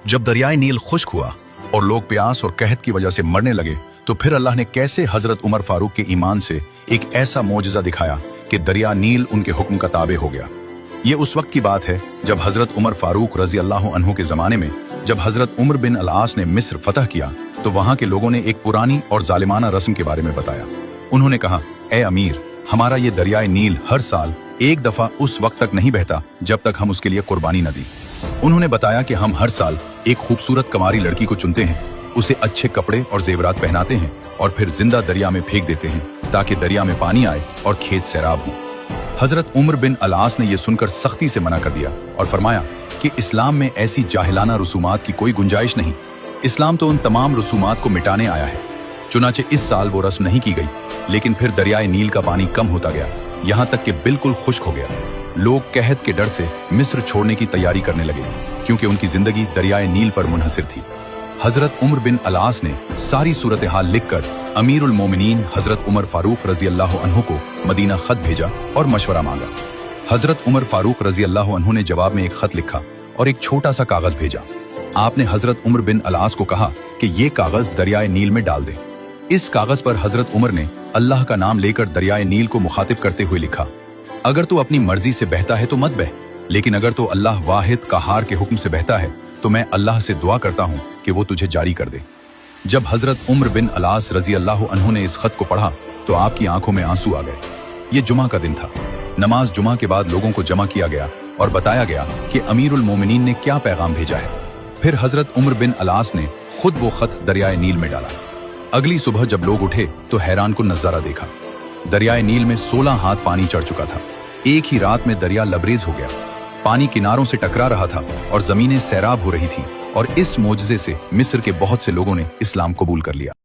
जब दरियाए नील खुश्क हुआ और लोग प्यास और कहत की वजह से मरने लगे तो फिर अल्लाह ने कैसे हजरत उमर फारूक के ईमान से एक ऐसा मौजज़ा दिखाया कि दरिया नील उनके हुक्म का ताबे हो गया। ये उस वक्त की बात है जब हजरत उमर फारूक रजी अल्लाह अन्हु के ज़माने में जब हजरत उमर बिन अल-आस ने मिस्र फतह किया तो वहाँ के लोगों ने एक पुरानी और जालिमाना रस्म के बारे में बताया। उन्होंने कहा, ए अमीर, हमारा ये दरियाए नील हर साल एक दफ़ा उस वक्त तक नहीं बहता जब तक हम उसके लिए कुर्बानी न दी। उन्होंने बताया कि हम हर साल एक खूबसूरत कमारी लड़की को चुनते हैं, उसे अच्छे कपड़े और जेवरात पहनाते हैं और फिर जिंदा दरिया में फेंक देते हैं ताकि दरिया में पानी आए और खेत सैराब हो। हजरत उमर बिन अल-आस ने यह सुनकर सख्ती से मना कर दिया और फरमाया कि इस्लाम में ऐसी जाहिलाना रसूमात की कोई गुंजाइश नहीं। इस्लाम तो उन तमाम रसूमात को मिटाने आया है। चुनाचे इस साल वो रस्म नहीं की गई, लेकिन फिर दरियाए नील का पानी कम होता गया, यहाँ तक कि बिल्कुल खुश्क हो गया। लोग कहत के डर से मिस्र छोड़ने की तैयारी करने लगे क्योंकि उनकी जिंदगी दरियाए नील पर मुनहसिर थी। हजरत उमर बिन अल-आस ने सारी सूरत हाल लिखकर अमीरुल मोमिनीन हजरत उमर फारूक रजी अल्लाह अन्हु को मदीना खत भेजा और मशवरा मांगा। हजरत उमर फारूक रजी अल्लाह अन्हु ने जवाब में एक खत लिखा और एक छोटा सा कागज भेजा। आपने हजरत उमर बिन अल-आस को कहा कि ये कागज दरियाए नील में डाल दे। इस कागज पर हजरत उमर ने अल्लाह का नाम लेकर दरियाए नील को मुखातिब करते हुए लिखा, अगर तू अपनी मर्जी से बहता है तो मत बह, लेकिन अगर तू अल्लाह वाहिद कहार के हुक्म से बहता है तो मैं अल्लाह से दुआ करता हूँ कि वो तुझे जारी कर दे। जब हजरत उमर बिन अल-आस रजी अल्लाह अन्हु ने इस खत को पढ़ा तो आपकी आंखों में आंसू आ गए। ये जुमा का दिन था। नमाज जुमा के बाद लोगों को जमा किया गया और बताया गया कि अमीरुल मोमिनीन ने क्या पैगाम भेजा है। फिर हजरत उमर बिन अल-आस ने खुद वो खत दरियाए नील में डाला। अगली सुबह जब लोग उठे तो हैरान कुन नजारा देखा। दरियाए नील में 16 हाथ पानी चढ़ चुका था। एक ही रात में दरिया लबरेज हो गया। पानी किनारों से टकरा रहा था और जमीनें सैराब हो रही थी और इस मोजज़े से मिस्र के बहुत से लोगों ने इस्लाम कबूल कर लिया।